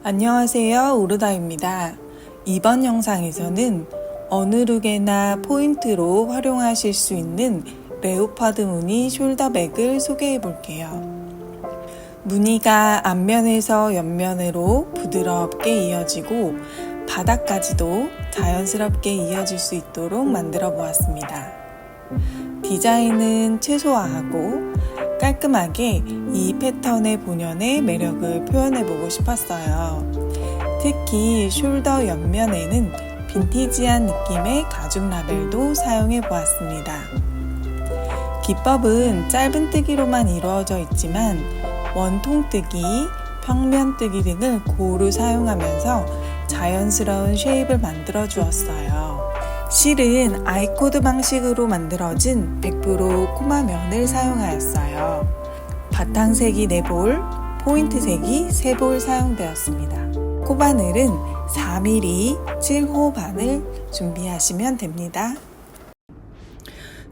안녕하세요, 오르다입니다. 이번 영상에서는 어느 룩에나 포인트로 활용하실 수 있는 레오파드 무늬 숄더백을 소개해 볼게요. 무늬가 앞면에서 옆면으로 부드럽게 이어지고 바닥까지도 자연스럽게 이어질 수 있도록 만들어 보았습니다. 디자인은 최소화하고 깔끔하게 이 패턴의 본연의 매력을 표현해 보고 싶었어요. 특히 숄더 옆면에는 빈티지한 느낌의 가죽 라벨도 사용해 보았습니다. 기법은 짧은 뜨기로만 이루어져 있지만 원통뜨기, 평면뜨기 등을 고루 사용하면서 자연스러운 쉐입을 만들어 주었어요. 실은 아이코드 방식으로 만들어진 100% 코마면을 사용하였어요. 바탕색이 4볼, 포인트색이 3볼 사용되었습니다. 코바늘은 4mm 7호 바늘 준비하시면 됩니다.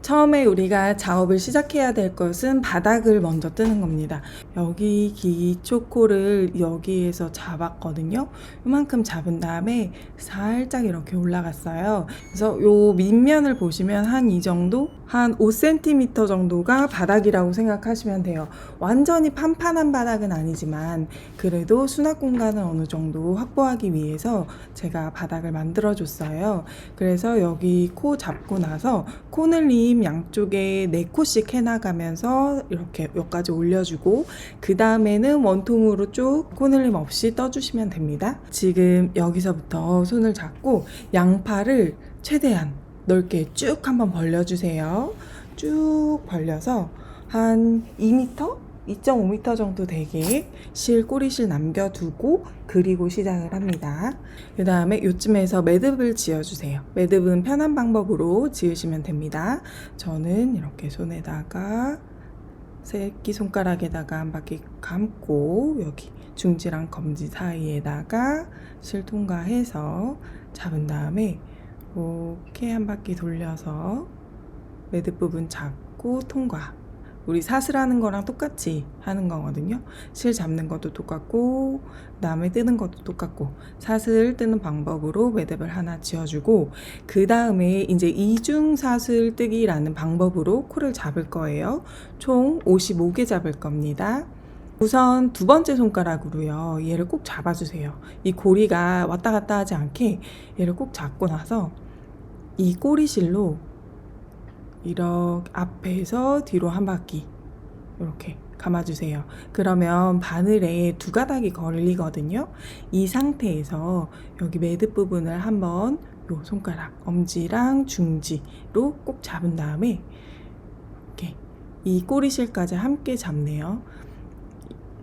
처음에 우리가 작업을 시작해야 될 것은 바닥을 먼저 뜨는 겁니다. 여기 기초 코를 여기에서 잡았거든요. 이만큼 잡은 다음에 살짝 이렇게 올라갔어요. 그래서 요 밑면을 보시면 한 이 정도? 한 5cm 정도가 바닥이라고 생각하시면 돼요. 완전히 판판한 바닥은 아니지만 그래도 수납 공간을 어느 정도 확보하기 위해서 제가 바닥을 만들어 줬어요. 그래서 여기 코 잡고 나서 코늘림 양쪽에 4코씩 해나가면서 이렇게 여기까지 올려주고 그 다음에는 원통으로 쭉 코늘림 없이 떠주시면 됩니다. 지금 여기서부터 손을 잡고 양팔을 최대한 넓게 쭉 한번 벌려주세요. 쭉 벌려서 한 2m? 2.5m 정도 되게 꼬리실 남겨두고 그리고 시작을 합니다. 그 다음에 이쯤에서 매듭을 지어주세요. 매듭은 편한 방법으로 지으시면 됩니다. 저는 이렇게 손에다가 새끼손가락에다가 한 바퀴 감고 여기 중지랑 검지 사이에다가 실 통과해서 잡은 다음에 이렇게 한 바퀴 돌려서 매듭 부분 잡고 통과. 우리 사슬하는 거랑 똑같이 하는 거거든요. 실 잡는 것도 똑같고 그다음에 뜨는 것도 똑같고 사슬 뜨는 방법으로 매듭을 하나 지어주고 그 다음에 이제 이중 사슬 뜨기라는 방법으로 코를 잡을 거예요. 총 55개 잡을 겁니다. 우선 두 번째 손가락으로요. 얘를 꼭 잡아주세요. 이 고리가 왔다 갔다 하지 않게 얘를 꼭 잡고 나서 이 꼬리실로 이렇게 앞에서 뒤로 한 바퀴 이렇게 감아주세요. 그러면 바늘에 두 가닥이 걸리거든요. 이 상태에서 여기 매듭 부분을 한번 요 손가락 엄지랑 중지로 꼭 잡은 다음에 이렇게 이 꼬리실까지 함께 잡네요.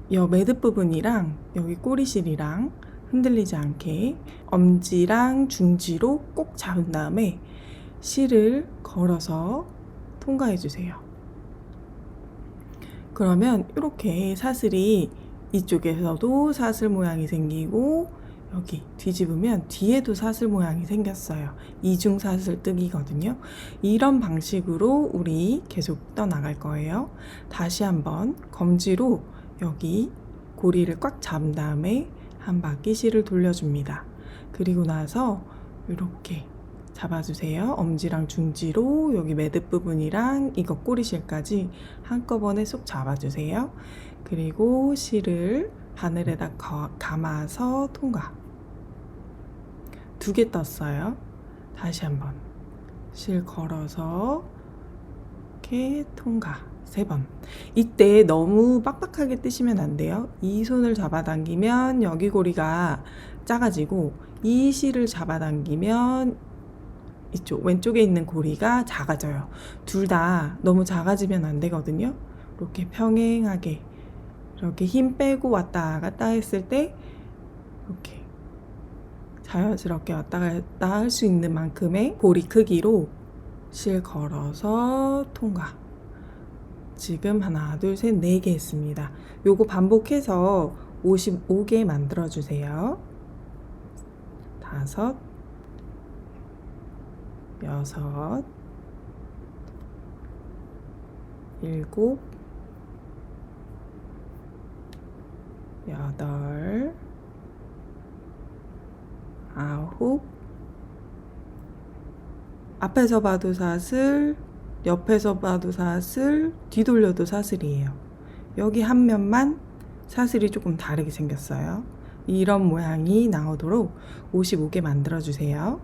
이 매듭 부분이랑 여기 꼬리실이랑 흔들리지 않게 엄지랑 중지로 꼭 잡은 다음에 실을 걸어서 통과해 주세요. 그러면 이렇게 사슬이 이쪽에서도 사슬 모양이 생기고 여기 뒤집으면 뒤에도 사슬 모양이 생겼어요. 이중 사슬 뜨기거든요. 이런 방식으로 우리 계속 떠나갈 거예요. 다시 한번 검지로 여기 고리를 꽉 잡은 다음에 한 바퀴 실을 돌려줍니다. 그리고 나서 이렇게 잡아주세요. 엄지랑 중지로 여기 매듭 부분이랑 이거 꼬리실까지 한꺼번에 쏙 잡아주세요. 그리고 실을 바늘에다 감아서 통과. 2개 떴어요. 다시 한번 실 걸어서 이렇게 통과 3번. 이때 너무 빡빡하게 뜨시면 안 돼요. 이 손을 잡아당기면 여기 고리가 작아지고 이 실을 잡아당기면 이쪽 왼쪽에 있는 고리가 작아져요. 둘 다 너무 작아지면 안 되거든요. 이렇게 평행하게 이렇게 힘 빼고 왔다 갔다 했을 때 이렇게 자연스럽게 왔다 갔다 할 수 있는 만큼의 고리 크기로 실 걸어서 통과. 지금 하나, 둘, 셋, 4개 했습니다. 요거 반복해서 55개 만들어 주세요. 5, 6, 7, 8, 9. 앞에서 봐도 사슬, 옆에서 봐도 사슬, 뒤돌려도 사슬이에요. 여기 한 면만 사슬이 조금 다르게 생겼어요. 이런 모양이 나오도록 55개 만들어주세요.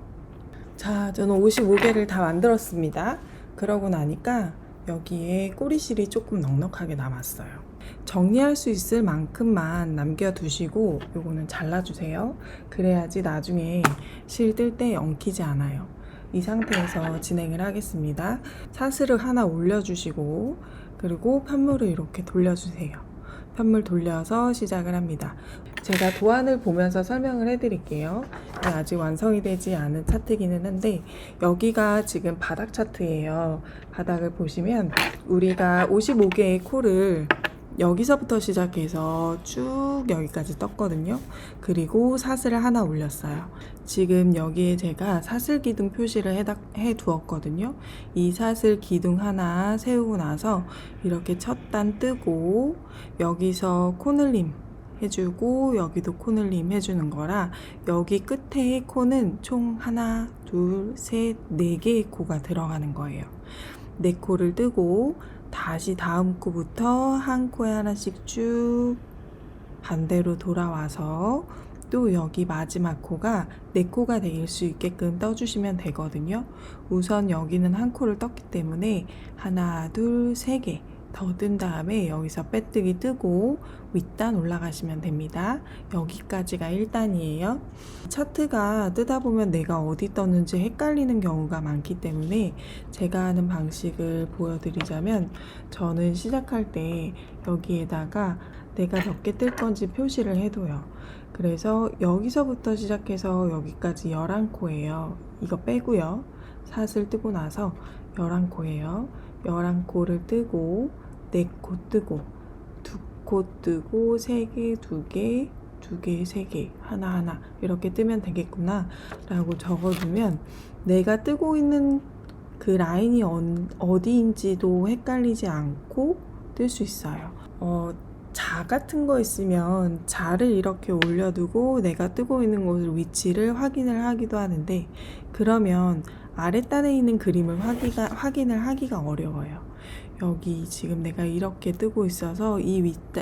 자, 저는 55개를 다 만들었습니다. 그러고 나니까 여기에 꼬리실이 조금 넉넉하게 남았어요. 정리할 수 있을 만큼만 남겨두시고 요거는 잘라주세요. 그래야지 나중에 실 뜰 때 엉키지 않아요. 이 상태에서 진행을 하겠습니다. 사슬을 하나 올려주시고 그리고 편물을 이렇게 돌려주세요. 편물 돌려서 시작을 합니다. 제가 도안을 보면서 설명을 해드릴게요. 아직 완성이 되지 않은 차트기는 한데 여기가 지금 바닥 차트예요. 바닥을 보시면 우리가 55개의 코를 여기서부터 시작해서 쭉 여기까지 떴거든요. 그리고 사슬을 하나 올렸어요. 지금 여기에 제가 사슬 기둥 표시를 해 두었거든요. 이 사슬 기둥 하나 세우고 나서 이렇게 첫 단 뜨고 여기서 코늘림 해주고 여기도 코늘림 해주는 거라 여기 끝에 코는 총 하나, 둘, 셋, 네 개의 코가 들어가는 거예요. 네 코를 뜨고 다시 다음 코부터 한 코에 하나씩 쭉 반대로 돌아와서 또 여기 마지막 코가 네 코가 될 수 있게끔 떠주시면 되거든요. 우선 여기는 한 코를 떴기 때문에 하나, 둘, 세 개 더 뜬 다음에 여기서 빼뜨기 뜨고 윗단 올라가시면 됩니다. 여기까지가 1단이에요. 차트가 뜨다 보면 내가 어디 떴는지 헷갈리는 경우가 많기 때문에 제가 하는 방식을 보여드리자면 저는 시작할 때 여기에다가 내가 몇 개 뜰 건지 표시를 해둬요. 그래서 여기서부터 시작해서 여기까지 11코예요. 이거 빼고요. 사슬 뜨고 나서 11코예요. 11코를 뜨고 4코 뜨고 2코 뜨고 3개, 2개, 2개, 3개 하나하나 이렇게 뜨면 되겠구나 라고 적어두면 내가 뜨고 있는 그 라인이 어디인지도 헷갈리지 않고 뜰 수 있어요. 자 같은 거 있으면 자를 이렇게 올려두고 내가 뜨고 있는 곳을 위치를 확인을 하기도 하는데 그러면 아랫단에 있는 그림을 확인을 하기가 어려워요. 여기 지금 내가 이렇게 뜨고 있어서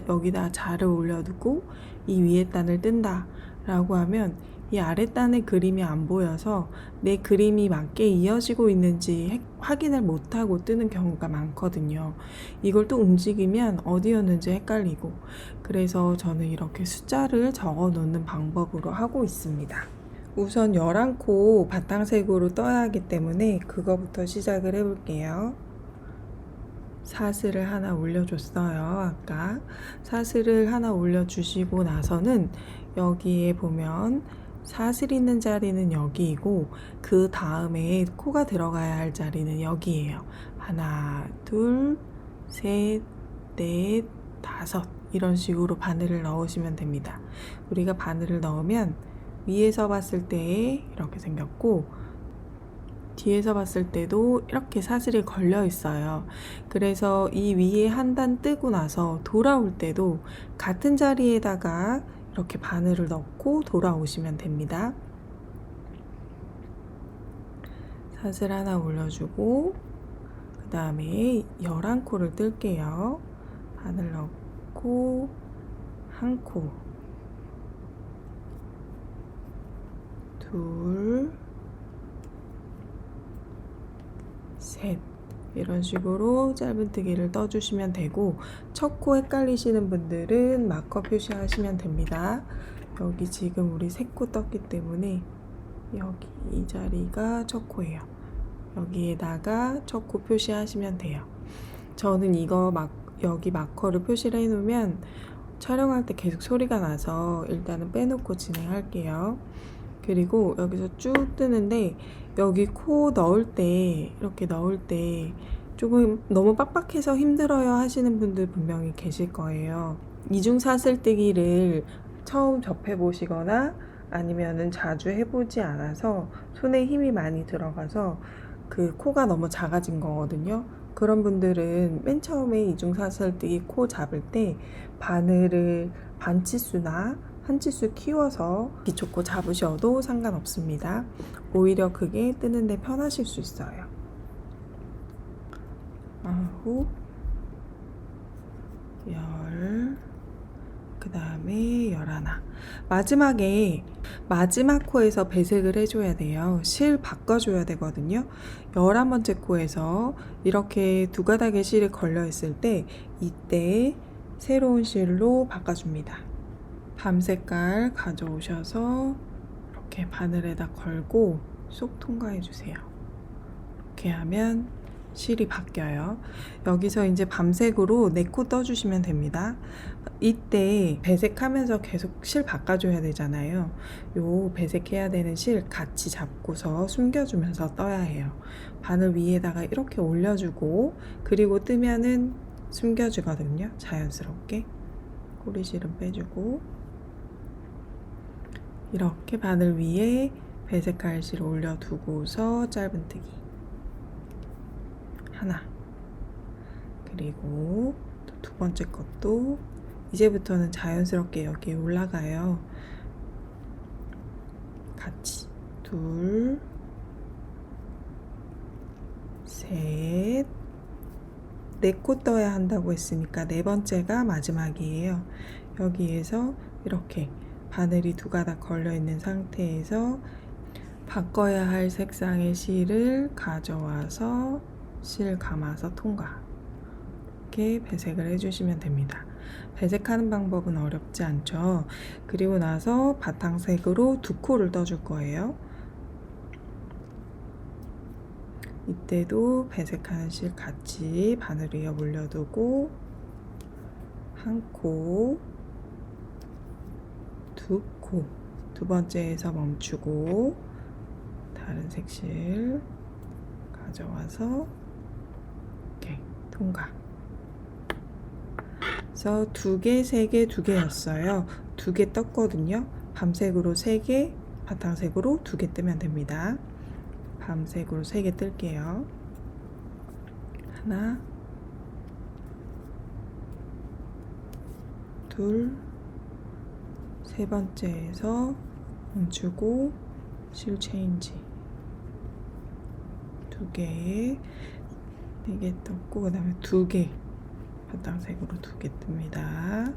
여기다 자를 올려두고 이 위에 단을 뜬다 라고 하면 이 아랫단의 그림이 안 보여서 내 그림이 맞게 이어지고 있는지 확인을 못하고 뜨는 경우가 많거든요. 이걸 또 움직이면 어디였는지 헷갈리고 그래서 저는 이렇게 숫자를 적어 놓는 방법으로 하고 있습니다. 우선 11코 바탕색으로 떠야 하기 때문에 그거부터 시작을 해볼게요. 사슬을 하나 올려줬어요. 아까 사슬을 하나 올려주시고 나서는 여기에 보면 사슬 있는 자리는 여기이고 그 다음에 코가 들어가야 할 자리는 여기예요. 하나, 둘, 셋, 넷, 다섯 이런 식으로 바늘을 넣으시면 됩니다. 우리가 바늘을 넣으면 위에서 봤을 때 이렇게 생겼고 뒤에서 봤을 때도 이렇게 사슬이 걸려 있어요. 그래서 이 위에 한 단 뜨고 나서 돌아올 때도 같은 자리에다가 이렇게 바늘을 넣고 돌아오시면 됩니다. 사슬 하나 올려주고 그 다음에 11코를 뜰게요. 바늘 넣고 한 코, 둘, 셋 이런 식으로 짧은뜨기를 떠주시면 되고 첫 코 헷갈리시는 분들은 마커 표시하시면 됩니다. 여기 지금 우리 3코 떴기 때문에 여기 이 자리가 첫 코예요. 여기에다가 첫 코 표시하시면 돼요. 저는 이거 여기 마커를 표시를 해놓으면 촬영할 때 계속 소리가 나서 일단은 빼놓고 진행할게요. 그리고 여기서 쭉 뜨는데 여기 코 넣을 때 이렇게 넣을 때 조금 너무 빡빡해서 힘들어요 하시는 분들 분명히 계실 거예요. 이중 사슬뜨기를 처음 접해 보시거나 아니면은 자주 해보지 않아서 손에 힘이 많이 들어가서 그 코가 너무 작아진 거거든요. 그런 분들은 맨 처음에 이중 사슬뜨기 코 잡을 때 바늘을 반치수나 한 치수 키워서 기초코 잡으셔도 상관없습니다. 오히려 그게 뜨는데 편하실 수 있어요. 9, 10, 그 다음에 11. 마지막 코에서 배색을 해줘야 돼요. 실 바꿔줘야 되거든요. 11번째 코에서 이렇게 두 가닥의 실이 걸려 있을 때 이때 새로운 실로 바꿔줍니다. 밤 색깔 가져오셔서 이렇게 바늘에다 걸고 쏙 통과해 주세요. 이렇게 하면 실이 바뀌어요. 여기서 이제 밤색으로 4코 떠주시면 됩니다. 이때 배색하면서 계속 실 바꿔줘야 되잖아요. 요 배색해야 되는 실 같이 잡고서 숨겨주면서 떠야 해요. 바늘 위에다가 이렇게 올려주고 그리고 뜨면은 숨겨주거든요. 자연스럽게 꼬리실은 빼주고 이렇게 바늘 위에 배색할 실 올려두고서 짧은뜨기 하나, 그리고 또 두 번째 것도 이제부터는 자연스럽게 여기에 올라가요. 같이 둘, 셋, 4코 떠야 한다고 했으니까 4번째가 마지막이에요. 여기에서 이렇게 바늘이 두 가닥 걸려 있는 상태에서 바꿔야 할 색상의 실을 가져와서 실 감아서 통과. 이렇게 배색을 해주시면 됩니다. 배색하는 방법은 어렵지 않죠. 그리고 나서 바탕색으로 2코를 떠줄 거예요. 이때도 배색하는 실 같이 바늘 위에 올려두고 1코, 2코, 두 번째에서 멈추고 다른 색실 가져와서 이렇게 통과. 그래서 2개, 3개, 2개였어요. 2개 떴거든요. 밤색으로 3개, 바탕색으로 2개 뜨면 됩니다. 밤색으로 3개 뜰게요. 하나, 둘, 세 번째에서 멈추고 실 체인지 2개, 4개 떴고 그 다음에 2개 바탕색으로 2개 뜹니다.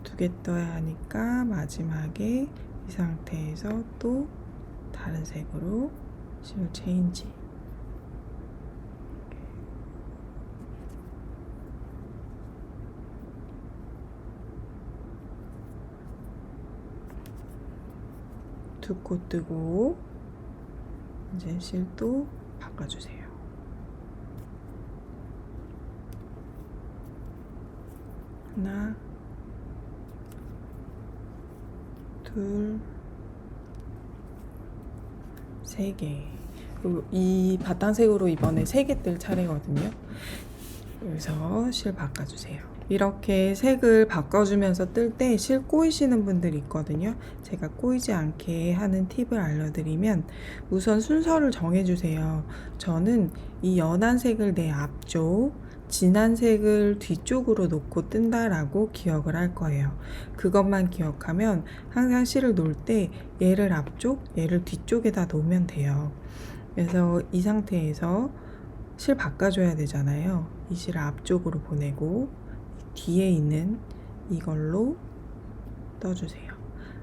2개 떠야 하니까 마지막에 이 상태에서 또 다른 색으로 실 체인지 두 코 뜨고 이제 실도 바꿔주세요. 하나, 둘, 3개. 그리고 이 바탕색으로 이번에 3개 뜰 차례거든요. 그래서 실 바꿔주세요. 이렇게 색을 바꿔주면서 뜰 때 실 꼬이시는 분들이 있거든요. 제가 꼬이지 않게 하는 팁을 알려드리면 우선 순서를 정해주세요. 저는 이 연한 색을 내 앞쪽, 진한 색을 뒤쪽으로 놓고 뜬다라고 기억을 할 거예요. 그것만 기억하면 항상 실을 놓을 때 얘를 앞쪽, 얘를 뒤쪽에다 놓으면 돼요. 그래서 이 상태에서 실 바꿔줘야 되잖아요. 이 실을 앞쪽으로 보내고 뒤에 있는 이걸로 떠주세요.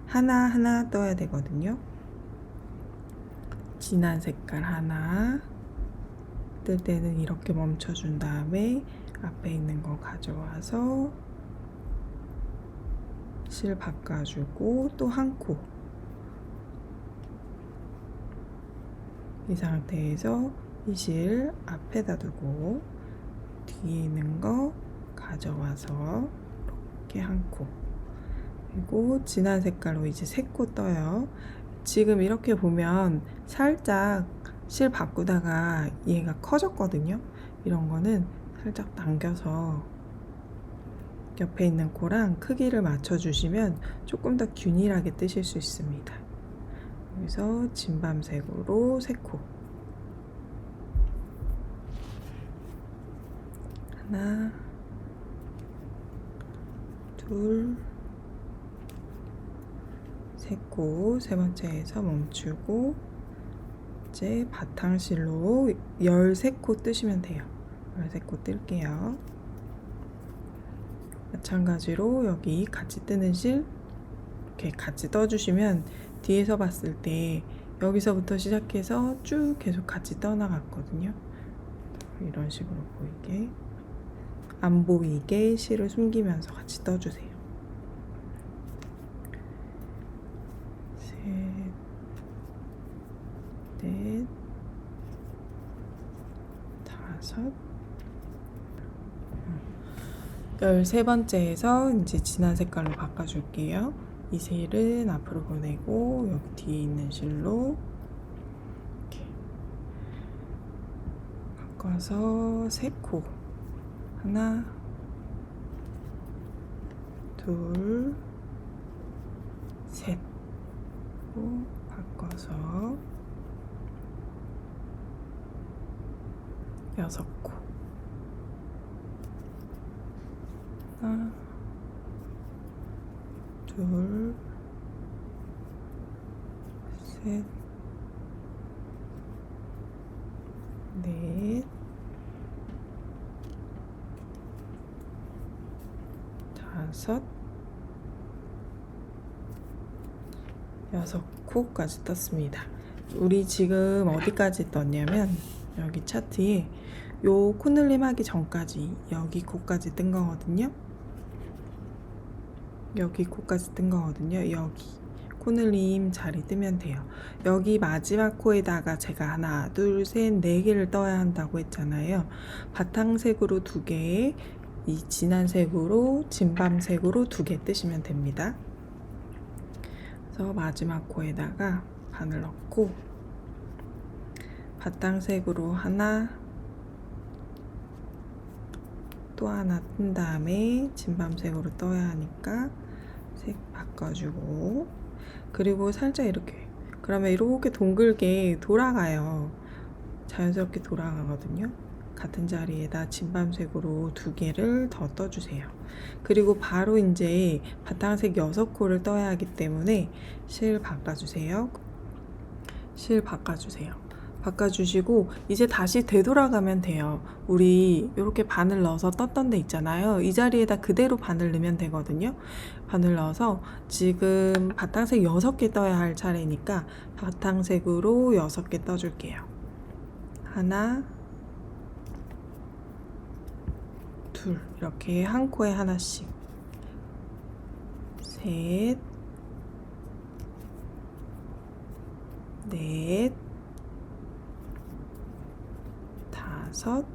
하나하나 떠야 되거든요. 진한 색깔 하나 뜰 때는 이렇게 멈춰준 다음에 앞에 있는 거 가져와서 실 바꿔주고 또 1코 이 상태에서 이 실 앞에다 두고 뒤에 있는 거 가져와서 이렇게 1코 그리고 진한 색깔로 이제 3코 떠요. 지금 이렇게 보면 살짝 실 바꾸다가 얘가 커졌거든요. 이런 거는 살짝 당겨서 옆에 있는 코랑 크기를 맞춰주시면 조금 더 균일하게 뜨실 수 있습니다. 여기서 진밤색으로 3코 하나, 둘, 세 코, 세 번째에서 멈추고 이제 바탕실로 13코 뜨시면 돼요. 13코 뜰게요. 마찬가지로 여기 같이 뜨는 실 이렇게 같이 떠주시면 뒤에서 봤을 때 여기서부터 시작해서 쭉 계속 같이 떠나갔거든요. 이런 식으로 보이게, 안 보이게 실을 숨기면서 같이 떠주세요. 셋, 넷, 다섯, 13번째에서 이제 진한 색깔로 바꿔줄게요. 이 실은 앞으로 보내고 여기 뒤에 있는 실로 이렇게 바꿔서 3코, 하나, 둘, 셋, 바꿔서 6코, 하나, 둘, 셋, 넷, 다섯, 6코까지 떴습니다. 우리 지금 어디까지 떴냐면 여기 차트에 요 코늘림 하기 전까지 여기 코까지 뜬 거거든요. 여기 코까지 뜬 거거든요. 여기 코늘림 자리 뜨면 돼요. 여기 마지막 코에다가 제가 하나, 둘, 셋, 4개를 떠야 한다고 했잖아요. 바탕색으로 2개, 이 진한 색으로, 진밤색으로 2개 뜨시면 됩니다. 그래서 마지막 코에다가 바늘 넣고 바탕색으로 하나, 또 하나 뜬 다음에 진밤색으로 떠야 하니까 색 바꿔주고, 그리고 살짝 이렇게, 그러면 이렇게 동글게 돌아가요. 자연스럽게 돌아가거든요. 같은 자리에다 진밤색으로 2개를 더 떠주세요. 그리고 바로 이제 바탕색 6코를 떠야 하기 때문에 실 바꿔주세요. 실 바꿔주세요. 바꿔주시고 이제 다시 되돌아가면 돼요. 우리 이렇게 바늘 넣어서 떴던 데 있잖아요. 이 자리에다 그대로 바늘 넣으면 되거든요. 바늘 넣어서 지금 바탕색 6개 떠야 할 차례니까 바탕색으로 6개 떠줄게요. 하나, 둘, 이렇게 한 코에 하나씩, 셋, 넷, 다섯,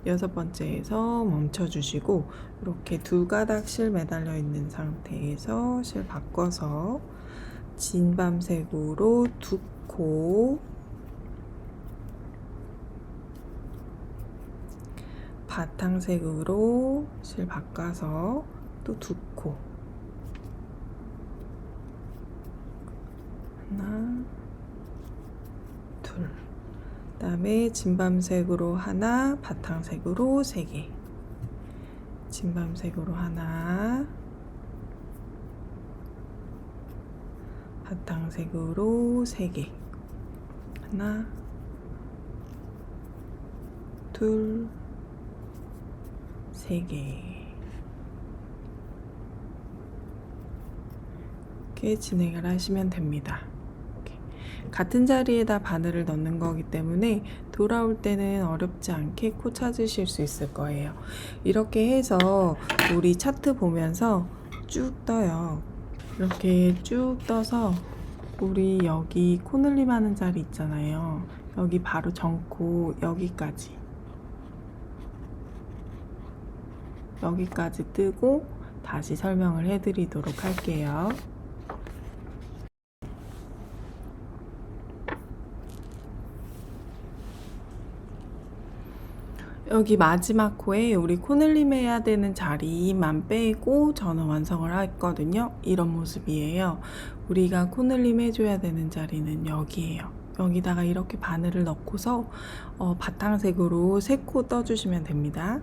여섯 번째에서 멈춰주시고 이렇게 2가닥 실 매달려 있는 상태에서 실 바꿔서 진밤색으로 2코, 바탕색으로 실 바꿔서 또 2코, 하나, 둘, 그 다음에 진밤색으로 하나, 바탕색으로 3개, 진밤색으로 하나, 바탕색으로 3개, 하나, 둘, 3개. 이렇게 진행을 하시면 됩니다. 이렇게. 같은 자리에다 바늘을 넣는 거기 때문에 돌아올 때는 어렵지 않게 코 찾으실 수 있을 거예요. 이렇게 해서 우리 차트 보면서 쭉 떠요. 이렇게 쭉 떠서 우리 여기 코늘림 하는 자리 있잖아요. 여기 바로 전코 여기까지 뜨고 다시 설명을 해드리도록 할게요. 여기 마지막 코에 우리 코늘림 해야 되는 자리만 빼고 저는 완성을 했거든요. 이런 모습이에요. 우리가 코늘림 해줘야 되는 자리는 여기에요. 여기다가 이렇게 바늘을 넣고서 바탕색으로 3코 떠주시면 됩니다.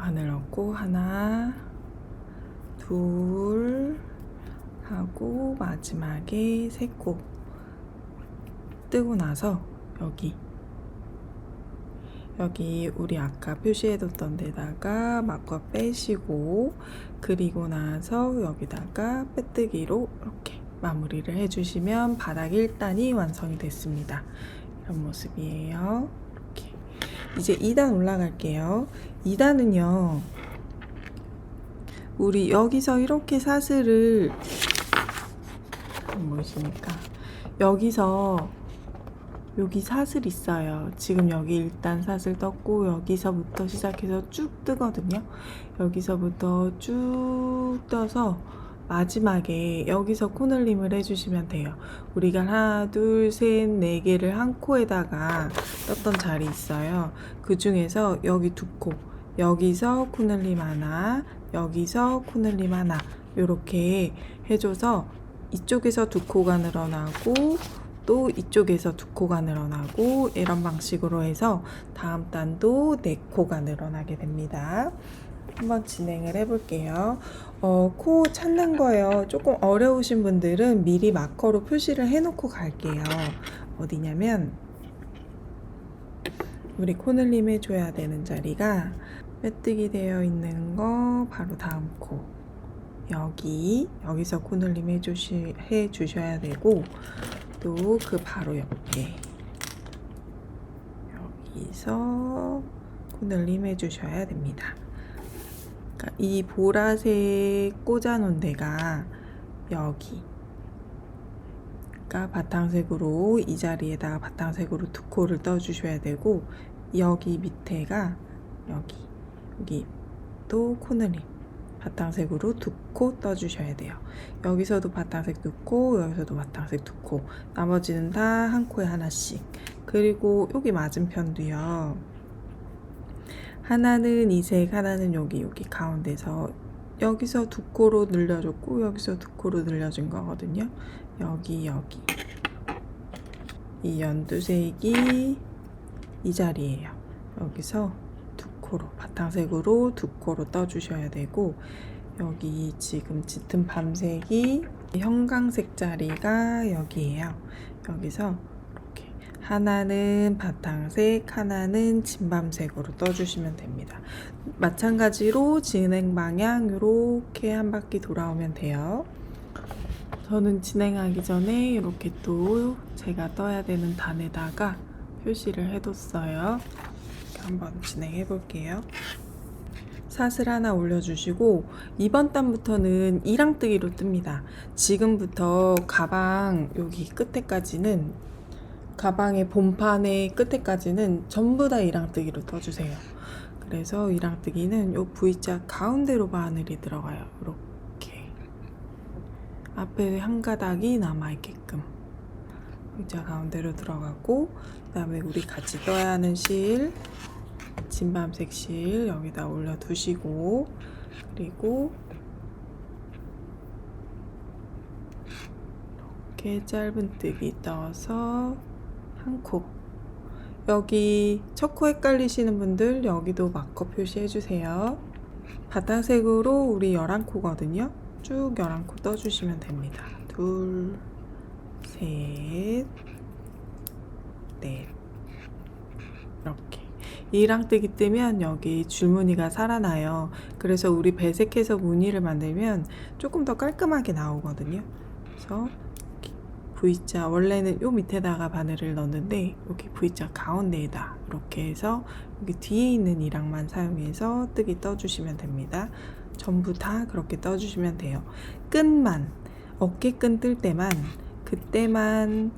바늘 넣고 하나, 둘 하고 마지막에 3코 뜨고 나서 여기 우리 아까 표시해뒀던 데다가 마커 빼시고, 그리고 나서 여기다가 빼뜨기로 이렇게 마무리를 해주시면 바닥 1단이 완성이 됐습니다. 이런 모습이에요. 이렇게. 이제 2단 올라갈게요. 2단은요, 우리 여기서 이렇게 사슬을 보이십니까? 여기서 여기 사슬 있어요. 지금 여기 일단 사슬 떴고, 여기서부터 시작해서 쭉 뜨거든요. 여기서부터 쭉 떠서 마지막에 여기서 코늘림을 해주시면 돼요. 우리가 하나, 둘, 셋, 4개를 한 코에다가 떴던 자리 있어요. 그 중에서 여기 2코, 여기서 코늘림 하나, 여기서 코늘림 하나, 요렇게 해줘서 이쪽에서 2코가 늘어나고 또 이쪽에서 2코가 늘어나고, 이런 방식으로 해서 다음 단도 4코가 늘어나게 됩니다. 한번 진행을 해볼게요. 코 찾는 거요. 조금 어려우신 분들은 미리 마커로 표시를 해놓고 갈게요. 어디냐면 우리 코늘림 해줘야 되는 자리가 빼뜨기 되어 있는 거 바로 다음 코, 여기서 코늘림 해주셔야 되고, 또 그 바로 옆에 여기서 코늘림 해주셔야 됩니다. 그러니까 이 보라색 꽂아놓은 데가 여기, 그러니까 바탕색으로 이 자리에다가 바탕색으로 2코를 떠주셔야 되고, 여기 밑에가 여기 또 코늘림 바탕색으로 2코 떠주셔야 돼요. 여기서도 바탕색 2코, 여기서도 바탕색 2코, 나머지는 다 한 코에 하나씩. 그리고 여기 맞은편도요. 하나는 이 색, 하나는 여기 가운데서 여기서 2코로 늘려줬고, 여기서 2코로 늘려준 거거든요. 여기 이 연두색이 이 자리예요. 여기서 2코로, 바탕색으로 2코로 떠주셔야 되고, 여기 지금 짙은 밤색이 형광색 자리가 여기예요. 여기서 이렇게 하나는 바탕색, 하나는 진밤색으로 떠주시면 됩니다. 마찬가지로 진행 방향 이렇게 한 바퀴 돌아오면 돼요. 저는 진행하기 전에 이렇게 또 제가 떠야 되는 단에다가 표시를 해뒀어요. 한번 진행해 볼게요. 사슬 하나 올려주시고, 이번 단부터는 이랑뜨기로 뜹니다. 지금부터 가방 여기 끝에까지는, 가방의 본판의 끝에까지는 전부 다 이랑뜨기로 떠주세요. 그래서 이랑뜨기는 요 V자 가운데로 바늘이 들어가요. 이렇게 앞에 한 가닥이 남아있게끔 V자 가운데로 들어가고, 그 다음에 우리 같이 떠야 하는 실, 진밤색 실 여기다 올려두시고, 그리고 이렇게 짧은뜨기 떠서 한 코, 여기 첫 코 헷갈리시는 분들 여기도 마커 표시해주세요. 바탕색으로 우리 11코거든요. 쭉 11코 떠주시면 됩니다. 둘, 셋, 넷, 이렇게. 이랑뜨기 뜨면 여기 줄무늬가 살아나요. 그래서 우리 배색해서 무늬를 만들면 조금 더 깔끔하게 나오거든요. 그래서 V자, 원래는 요 밑에다가 바늘을 넣는데 여기 V자 가운데에다 이렇게 해서 여기 뒤에 있는 이랑만 사용해서 뜨기 떠주시면 됩니다. 전부 다 그렇게 떠주시면 돼요. 끈만, 어깨끈 뜰 때만, 그때만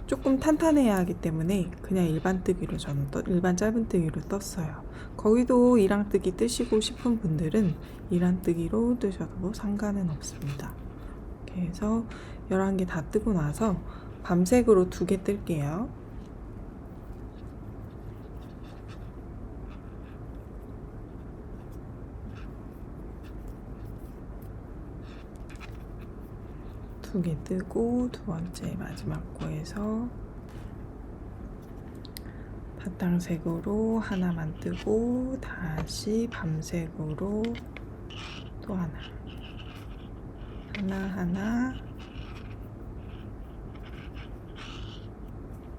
조금 탄탄해야 하기 때문에 그냥 일반 뜨기로, 저는 일반 짧은 뜨기로 떴어요. 거기도 이랑뜨기 뜨시고 싶은 분들은 이랑뜨기로 뜨셔도 상관은 없습니다. 이렇게 해서 11개 다 뜨고 나서 밤색으로 2개 뜰게요. 두 개 뜨고 두 번째 마지막 코에서 바탕색으로 하나만 뜨고 다시 밤색으로 또 하나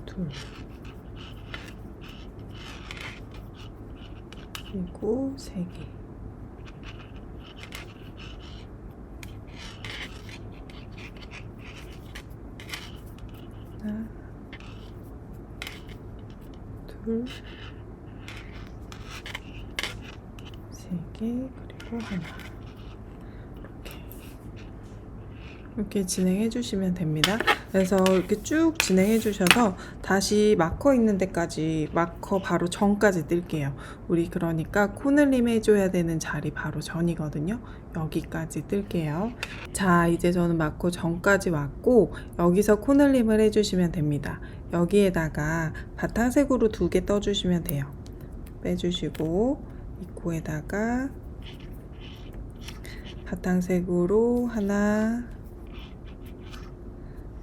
둘 그리고 3개 하나 둘 3개 그리고 하나 이렇게 진행해 주시면 됩니다. 그래서 이렇게 쭉 진행해 주셔서 다시 마커 있는 데까지 마커 바로 전까지 뜰게요. 우리 그러니까 코늘림 해줘야 되는 자리 바로 전이거든요. 여기까지 뜰게요. 자, 이제 저는 마커 전까지 왔고 여기서 코늘림을 해주시면 됩니다. 여기에다가 바탕색으로 2개 떠주시면 돼요. 빼주시고 이 코에다가 바탕색으로 하나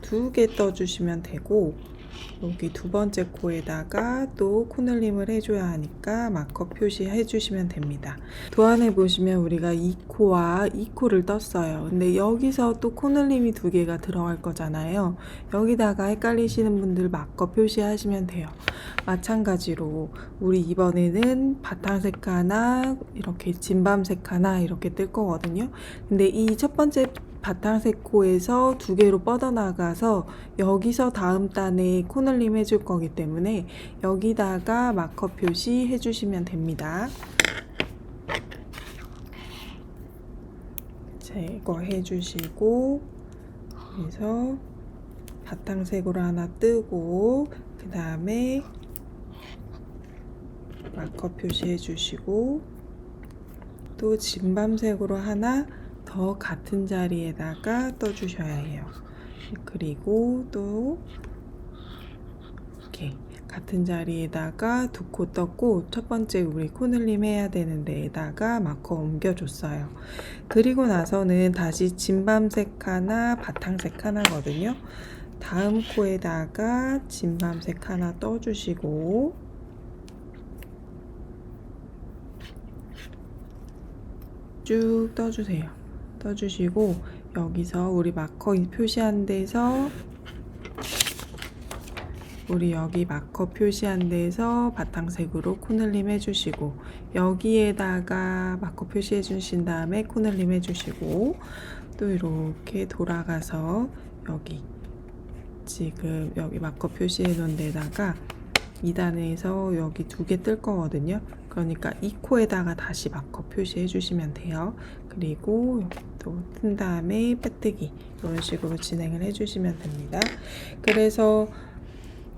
2개 떠주시면 되고 여기 2번째 코에다가 또 코늘림을 해줘야 하니까 마커 표시해 주시면 됩니다. 도안에 보시면 우리가 2코와 2코를 떴어요. 근데 여기서 또 코늘림이 2개가 들어갈 거잖아요. 여기다가 헷갈리시는 분들 마커 표시하시면 돼요. 마찬가지로 우리 이번에는 바탕색 하나 이렇게 진밤색 하나 이렇게 뜰 거거든요. 근데 이 첫 번째 바탕색 코에서 2개로 뻗어나가서 여기서 다음 단에 코늘림 해줄 거기 때문에 여기다가 마커 표시 해주시면 됩니다. 제거해 주시고 그래서 바탕색으로 하나 뜨고 그 다음에 마커 표시해 주시고 또 진밤색으로 하나 더 같은 자리에다가 떠주셔야 해요. 그리고 또 이렇게 같은 자리에다가 2코 떴고 첫 번째 우리 코늘림 해야 되는 데에다가 마커 옮겨줬어요. 그리고 나서는 다시 진밤색 하나 바탕색 하나거든요. 다음 코에다가 진밤색 하나 떠주시고 쭉 떠주세요. 떠주시고 여기서 우리 마커 표시한 데서 여기 마커 표시한 데서 바탕색으로 코늘림 해주시고 여기에다가 마커 표시해 주신 다음에 코늘림 해주시고 또 이렇게 돌아가서 여기 지금 여기 마커 표시해 놓은 데다가 2단에서 여기 2개 뜰 거거든요. 그러니까 이 코에다가 다시 마커 표시해 주시면 돼요. 그리고 여기 또 뜬 다음에 빼뜨기 이런 식으로 진행을 해 주시면 됩니다. 그래서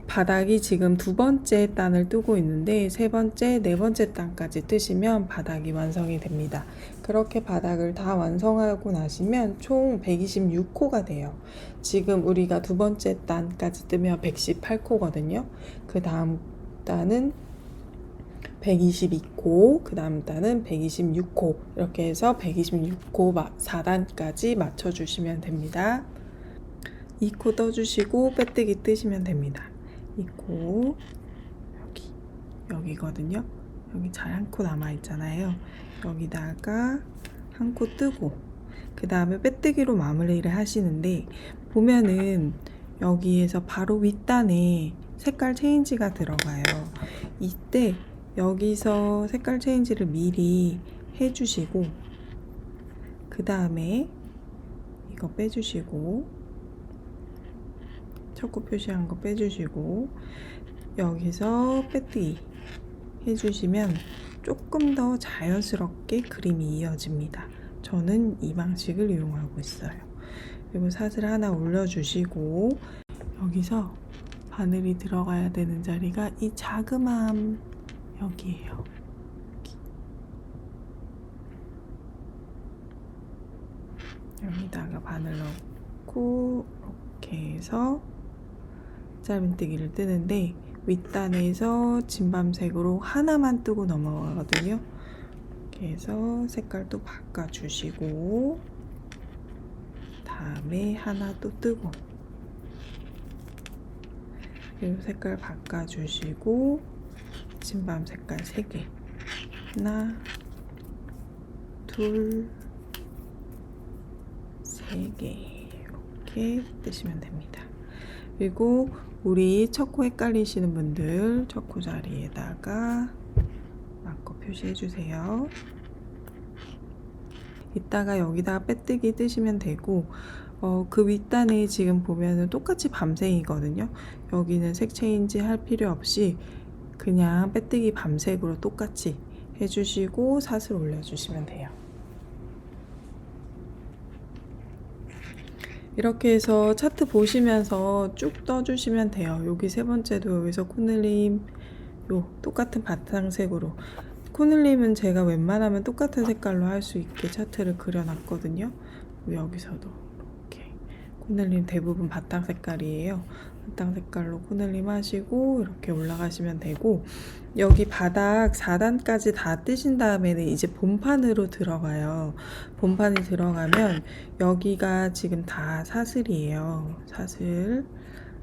바닥이 지금 2번째 단을 뜨고 있는데 3번째, 4번째 단까지 뜨시면 바닥이 완성이 됩니다. 그렇게 바닥을 다 완성하고 나시면 총 126코가 돼요. 지금 우리가 2번째 단까지 뜨면 118코거든요. 그 다음 단은 122코, 그 다음 단은 126코 이렇게 해서 126코 4단까지 맞춰주시면 됩니다. 2코 떠주시고 빼뜨기 뜨시면 됩니다. 2코 여기거든요. 여기 잘 한 코 남아있잖아요. 여기다가 한 코 뜨고 그 다음에 빼뜨기로 마무리를 하시는데 보면은 여기에서 바로 윗단에 색깔 체인지가 들어가요. 이때 여기서 색깔 체인지를 미리 해주시고 그 다음에 이거 빼주시고 첫 코 표시한 거 빼주시고 여기서 빼뜨기 해주시면 조금 더 자연스럽게 그림이 이어집니다. 저는 이 방식을 이용하고 있어요. 그리고 사슬 하나 올려주시고 여기서 바늘이 들어가야 되는 자리가 이 자그마한 여기에요. 여기다가 바늘 넣고 이렇게 해서 짧은뜨기를 뜨는데 윗단에서 진밤색으로 하나만 뜨고 넘어가거든요. 이렇게 해서 색깔도 바꿔주시고 다음에 하나 또 뜨고 그리고 색깔 바꿔주시고 진밤 색깔 3개, 하나, 둘, 3개 이렇게 뜨시면 됩니다. 그리고 우리 첫 코 헷갈리시는 분들 첫 코 자리에다가 마커 표시해 주세요. 이따가 여기다가 빼뜨기 뜨시면 되고, 그 윗단에 지금 보면은 똑같이 밤색이거든요. 여기는 색 체인지 할 필요 없이 그냥 빼뜨기 밤색으로 똑같이 해주시고 사슬 올려주시면 돼요. 이렇게 해서 차트 보시면서 쭉 떠주시면 돼요. 여기 세 번째도 여기서 코늘림 요 똑같은 바탕색으로, 코늘림은 제가 웬만하면 똑같은 색깔로 할 수 있게 차트를 그려놨거든요. 여기서도 이렇게 코늘림 대부분 바탕 색깔이에요. 바탕 색깔로 코늘림 하시고 이렇게 올라가시면 되고, 여기 바닥 4단까지 다 뜨신 다음에는 이제 본판으로 들어가요. 본판이 들어가면 여기가 지금 다 사슬이에요. 사슬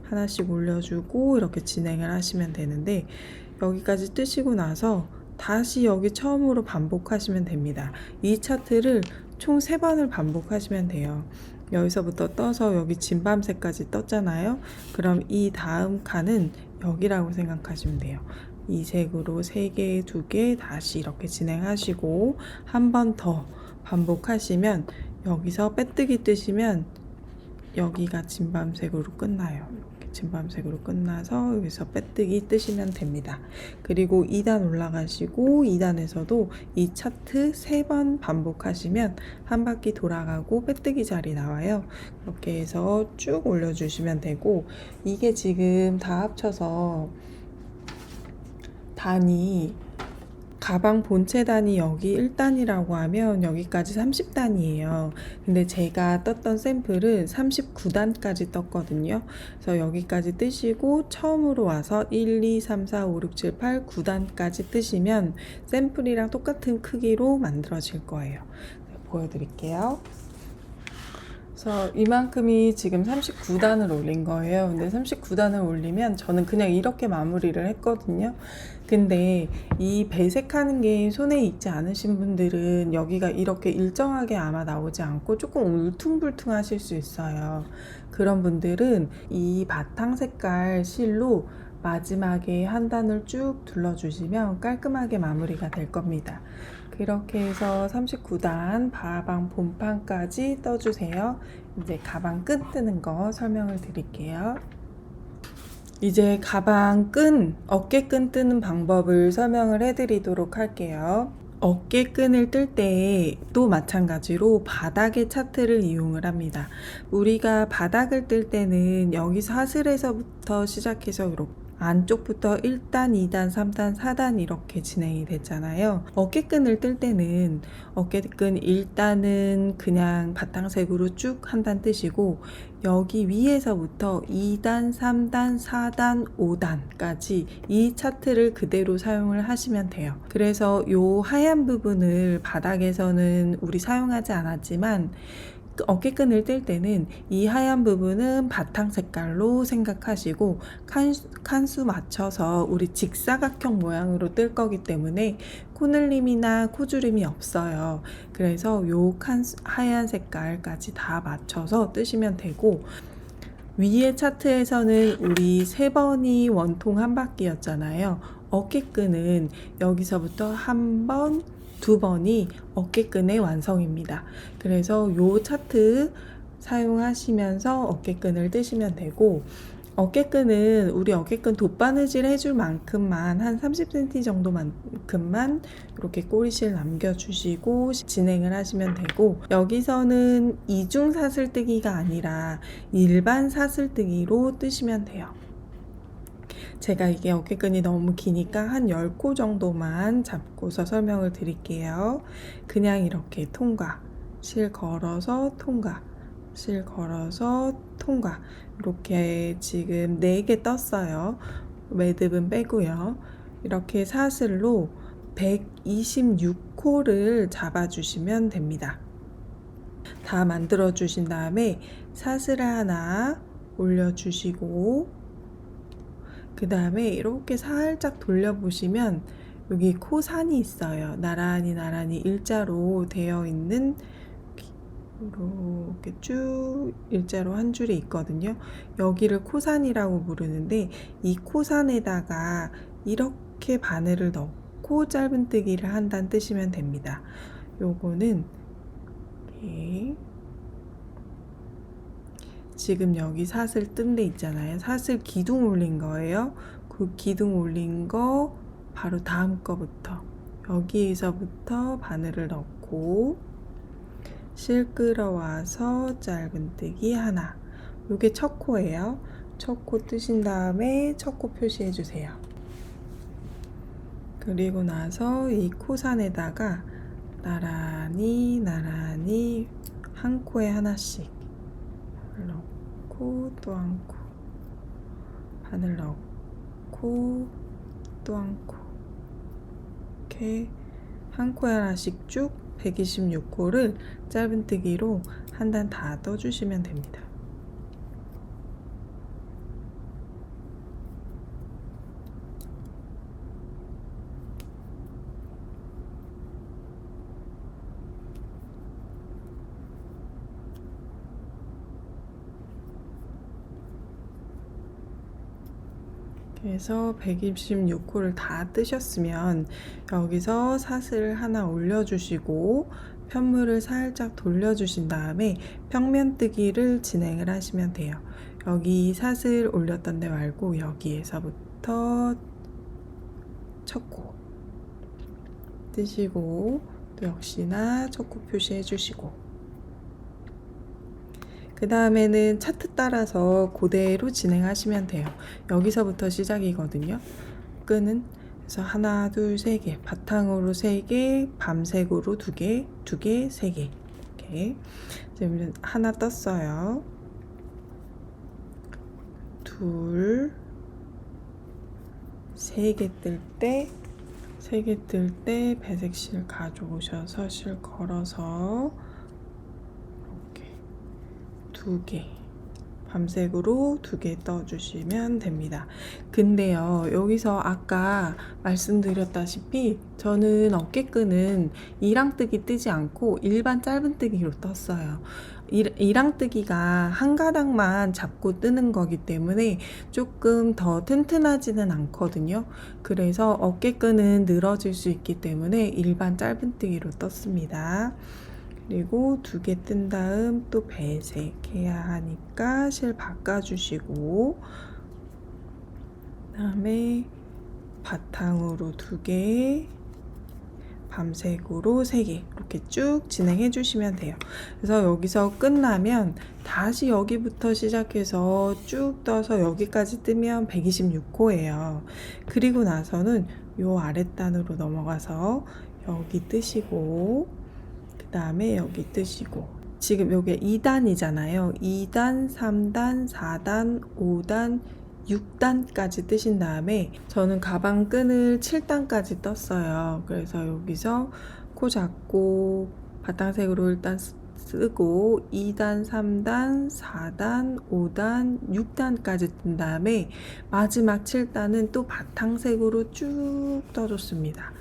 하나씩 올려주고 이렇게 진행을 하시면 되는데, 여기까지 뜨시고 나서 다시 여기 처음으로 반복하시면 됩니다. 이 차트를 총 3번을 반복하시면 돼요. 여기서부터 떠서 여기 진밤색까지 떴잖아요. 그럼 이 다음 칸은 여기라고 생각하시면 돼요. 이 색으로 3개, 2개 다시 이렇게 진행하시고 한 번 더 반복하시면, 여기서 빼뜨기 뜨시면 여기가 진밤색으로 끝나요. 이렇게 진밤색으로 끝나서 여기서 빼뜨기 뜨시면 됩니다. 그리고 2단 올라가시고 2단에서도 이 차트 3번 반복하시면 한 바퀴 돌아가고 빼뜨기 자리 나와요. 그렇게 해서 쭉 올려주시면 되고, 이게 지금 다 합쳐서 단이, 가방 본체 단이 여기 1단이라고 하면 여기까지 30단이에요. 근데 제가 떴던 샘플은 39단까지 떴거든요. 그래서 여기까지 뜨시고 처음으로 와서 1, 2, 3, 4, 5, 6, 7, 8, 9단까지 뜨시면 샘플이랑 똑같은 크기로 만들어질 거예요. 보여드릴게요. 그래서 이만큼이 지금 39단을 올린 거예요. 근데 39단을 올리면 저는 그냥 이렇게 마무리를 했거든요. 근데 이 배색하는 게 손에 익지 않으신 분들은 여기가 이렇게 일정하게 아마 나오지 않고 조금 울퉁불퉁 하실 수 있어요. 그런 분들은 이 바탕 색깔 실로 마지막에 한 단을 쭉 둘러주시면 깔끔하게 마무리가 될 겁니다. 그렇게 해서 39단 가방 본판까지 떠주세요. 이제 가방 끈 뜨는 거 설명을 드릴게요. 이제 가방 끈, 어깨끈 뜨는 방법을 설명을 해드리도록 할게요. 어깨끈을 뜰 때 또 마찬가지로 바닥의 차트를 이용을 합니다. 우리가 바닥을 뜰 때는 여기 사슬에서부터 시작해서 이렇게 안쪽부터 1단, 2단, 3단, 4단 이렇게 진행이 됐잖아요. 어깨끈을 뜰 때는 어깨끈 1단은 그냥 바탕색으로 쭉 한 단 뜨시고, 여기 위에서부터 2단, 3단, 4단, 5단까지 이 차트를 그대로 사용을 하시면 돼요. 그래서 요 하얀 부분을 바닥에서는 우리 사용하지 않았지만 어깨끈을 뜰 때는 이 하얀 부분은 바탕 색깔로 생각하시고 칸수 맞춰서 우리 직사각형 모양으로 뜰 거기 때문에 코늘림이나 코주름이 없어요. 그래서 요 하얀 색깔까지 다 맞춰서 뜨시면 되고, 위에 차트에서는 우리 3번이 원통 한 바퀴였잖아요. 어깨끈은 여기서부터 한 번, 2번이 어깨끈의 완성입니다. 그래서 요 차트 사용하시면서 어깨끈을 뜨시면 되고, 어깨끈은 우리 어깨끈 돗바느질 해줄 만큼만 한 30cm 정도만큼만 이렇게 꼬리실 남겨주시고 진행을 하시면 되고, 여기서는 이중 사슬뜨기가 아니라 일반 사슬뜨기로 뜨시면 돼요. 제가 이게 어깨끈이 너무 기니까 한 10코 정도만 잡고서 설명을 드릴게요. 그냥 이렇게 통과, 실 걸어서 통과, 실 걸어서 통과, 이렇게 지금 4개 떴어요. 매듭은 빼고요. 이렇게 사슬로 126코를 잡아주시면 됩니다. 다 만들어 주신 다음에 사슬을 하나 올려주시고, 그 다음에 이렇게 살짝 돌려보시면 여기 코산이 있어요. 나란히 일자로 되어 있는 이렇게 쭉 일자로 한 줄이 있거든요. 여기를 코산이라고 부르는데 이 코산에다가 이렇게 바늘을 넣고 짧은뜨기를 한다는 뜻이면 됩니다. 요거는 이렇게 지금 여기 사슬 뜬 데 있잖아요. 사슬 기둥 올린 거예요. 그 기둥 올린 거 바로 다음 거부터 여기에서부터 바늘을 넣고 실 끌어와서 짧은뜨기 하나. 요게 첫 코예요. 첫 코 뜨신 다음에 첫 코 표시해 주세요. 그리고 나서 이 코산에다가 나란히 한 코에 하나씩 넣고 또 한 코, 바늘 넣고 또 한 코, 이렇게 한 코에 하나씩 쭉 126코를 짧은뜨기로 한 단 다 떠주시면 됩니다. 그래서 126코를 다 뜨셨으면 여기서 사슬을 하나 올려주시고 편물을 살짝 돌려주신 다음에 평면뜨기를 진행을 하시면 돼요. 여기 사슬 올렸던 데 말고 여기에서부터 첫 코 뜨시고 또 역시나 첫 코 표시해 주시고 그 다음에는 차트 따라서 그대로 진행하시면 돼요. 여기서부터 시작이거든요. 끈은 그래서 하나, 둘, 세 개, 바탕으로 세 개, 밤색으로 두 개, 두 개, 세 개. 이렇게 지금 하나 떴어요. 둘, 세 개 뜰 때, 배색 실 가져오셔서 실 걸어서 두 개, 밤색으로 두 개 떠주시면 됩니다. 근데요, 여기서 아까 말씀드렸다시피 저는 어깨끈은 이랑뜨기 뜨지 않고 일반 짧은뜨기로 떴어요. 이랑뜨기가 한 가닥만 잡고 뜨는 거기 때문에 조금 더 튼튼하지는 않거든요. 그래서 어깨끈은 늘어질 수 있기 때문에 일반 짧은뜨기로 떴습니다. 그리고 두 개 뜬 다음 또 배색해야 하니까 실 바꿔주시고 그 다음에 바탕으로 두 개, 밤색으로 세 개 이렇게 쭉 진행해 주시면 돼요. 그래서 여기서 끝나면 다시 여기부터 시작해서 쭉 떠서 여기까지 뜨면 126코예요. 그리고 나서는 요 아랫단으로 넘어가서 여기 뜨시고 그 다음에 여기 뜨시고 지금 여기 2단이잖아요. 2단, 3단, 4단, 5단, 6단까지 뜨신 다음에 저는 가방 끈을 7단까지 떴어요. 그래서 여기서 코 잡고 바탕색으로 일단 쓰고 2단, 3단, 4단, 5단, 6단까지 뜬 다음에 마지막 7단은 또 바탕색으로 쭉 떠줬습니다.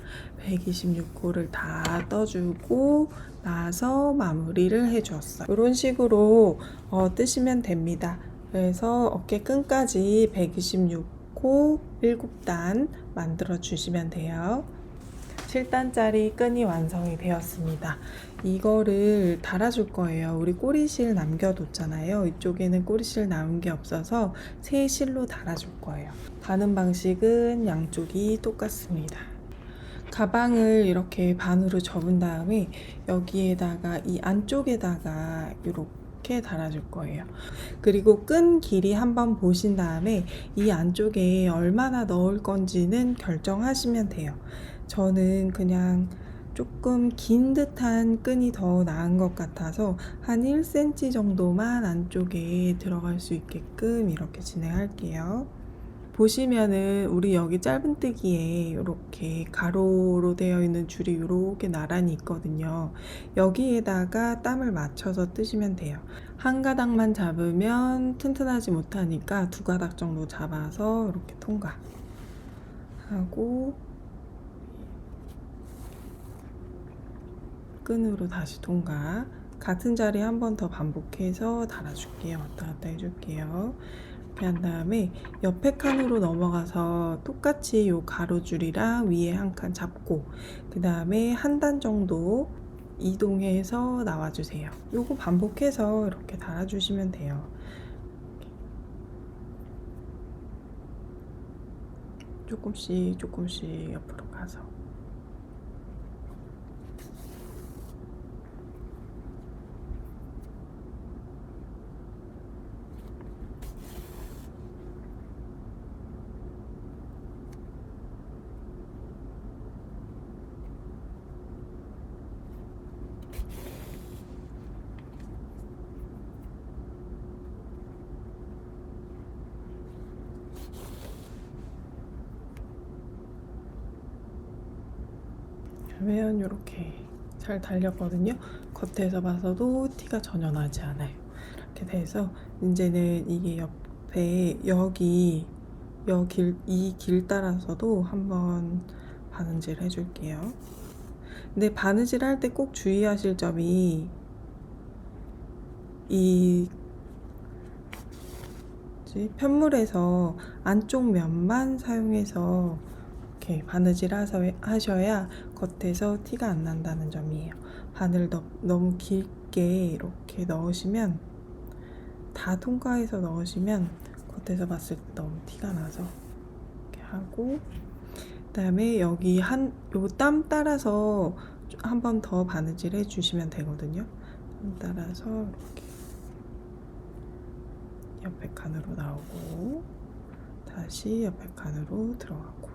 126코를 다 떠주고 나서 마무리를 해주었어요. 이런 식으로 뜨시면 됩니다. 그래서 어깨끈까지 126코 7단 만들어 주시면 돼요. 7단짜리 끈이 완성이 되었습니다. 이거를 달아줄 거예요. 우리 꼬리실 남겨뒀잖아요. 이쪽에는 꼬리실 남은 게 없어서 새 실로 달아줄 거예요. 다는 방식은 양쪽이 똑같습니다. 가방을 이렇게 반으로 접은 다음에 여기에다가 이 안쪽에다가 이렇게 달아줄 거예요. 그리고 끈 길이 한번 보신 다음에 이 안쪽에 얼마나 넣을 건지는 결정하시면 돼요. 저는 그냥 조금 긴 듯한 끈이 더 나은 것 같아서 한 1cm 정도만 안쪽에 들어갈 수 있게끔 이렇게 진행할게요. 보시면은 우리 여기 짧은뜨기에 이렇게 가로로 되어 있는 줄이 이렇게 나란히 있거든요. 여기에다가 땀을 맞춰서 뜨시면 돼요. 한 가닥만 잡으면 튼튼하지 못하니까 두 가닥 정도 잡아서 이렇게 통과하고 끈으로 다시 통과. 같은 자리 한 번 더 반복해서 달아줄게요. 왔다 갔다 해줄게요. 이렇게 한 다음에 옆에 칸으로 넘어가서 똑같이 요 가로줄이랑 위에 한 칸 잡고 그 다음에 한 단 정도 이동해서 나와주세요. 요거 반복해서 이렇게 달아주시면 돼요. 조금씩 조금씩 옆으로 가서 하면 이렇게 잘 달렸거든요. 겉에서 봐서도 티가 전혀 나지 않아요. 이렇게 돼서 이제는 이게 옆에 여기 이 길 따라서도 한번 바느질 해줄게요. 근데 바느질 할 때 꼭 주의하실 점이 이 편물에서 안쪽 면만 사용해서 이렇게 바느질 하셔야 겉에서 티가 안 난다는 점이에요. 바늘 너무 길게 이렇게 넣으시면 다 통과해서 넣으시면 겉에서 봤을 때 너무 티가 나서 이렇게 하고 그다음에 여기 요 땀 따라서 한 번 더 바느질 해주시면 되거든요. 땀 따라서 이렇게 옆에 칸으로 나오고 다시 옆에 칸으로 들어가고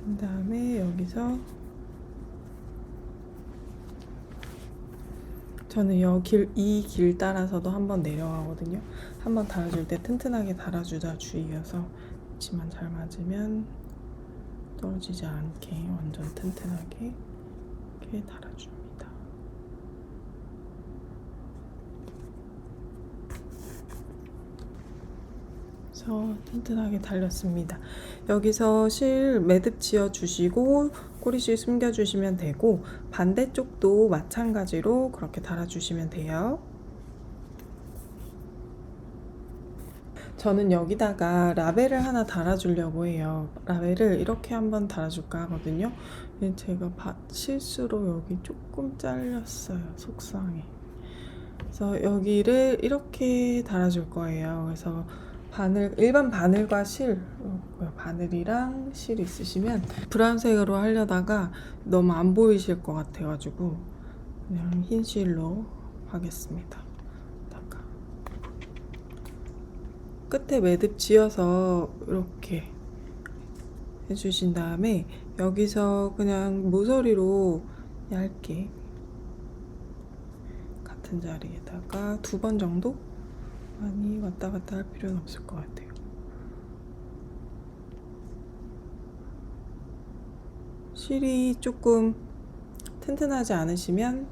그 다음에 여기서 저는 이 길 따라서도 한번 내려가거든요. 한번 달아줄 때 튼튼하게 달아주자 주의여서 위치만 잘 맞으면 떨어지지 않게 완전 튼튼하게 이렇게 달아줍니다. 그래서 튼튼하게 달렸습니다. 여기서 실 매듭 지어 주시고 꼬리실 숨겨 주시면 되고 반대쪽도 마찬가지로 그렇게 달아주시면 돼요. 저는 여기다가 라벨을 하나 달아주려고 해요. 라벨을 이렇게 한번 달아줄까 하거든요. 제가 실수로 여기 조금 잘렸어요. 속상해. 그래서 여기를 이렇게 달아줄 거예요. 그래서 일반 바늘과 바늘이랑 실 있으시면 브라운색으로 하려다가 너무 안 보이실 것 같아가지고 그냥 흰 실로 하겠습니다. 끝에 매듭 지어서 이렇게 해주신 다음에 여기서 그냥 모서리로 얇게 같은 자리에다가 2번 정도? 많이 왔다 갔다 할 필요는 없을 것 같아요. 실이 조금 튼튼하지 않으시면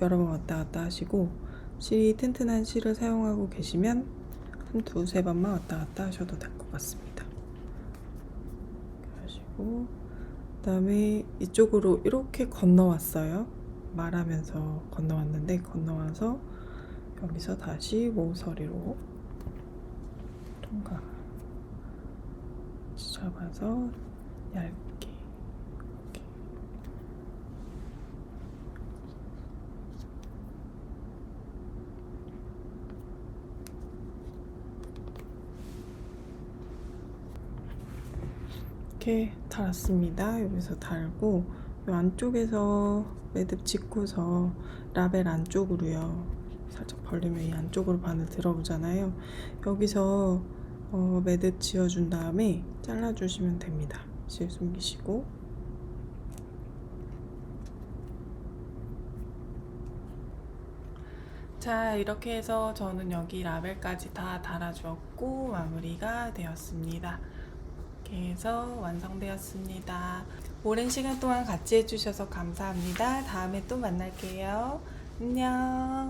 여러 번 왔다 갔다 하시고 실이 튼튼한 실을 사용하고 계시면 한 2-3번만 왔다 갔다 하셔도 될 것 같습니다. 이렇게 하시고 그 다음에 이쪽으로 이렇게 건너왔어요. 말하면서 건너왔는데 건너와서 여기서 다시 모서리로 통과 잡아서 얇게 이렇게 달았습니다. 여기서 달고 이 안쪽에서 매듭 짚고서 라벨 안쪽으로요. 살짝 벌리면 이 안쪽으로 바늘 들어오잖아요. 여기서 매듭 지어준 다음에 잘라주시면 됩니다. 실 숨기시고 자, 이렇게 해서 저는 여기 라벨까지 다 달아주었고 마무리가 되었습니다. 이렇게 해서 완성되었습니다. 오랜 시간 동안 같이 해주셔서 감사합니다. 다음에 또 만날게요. 안녕.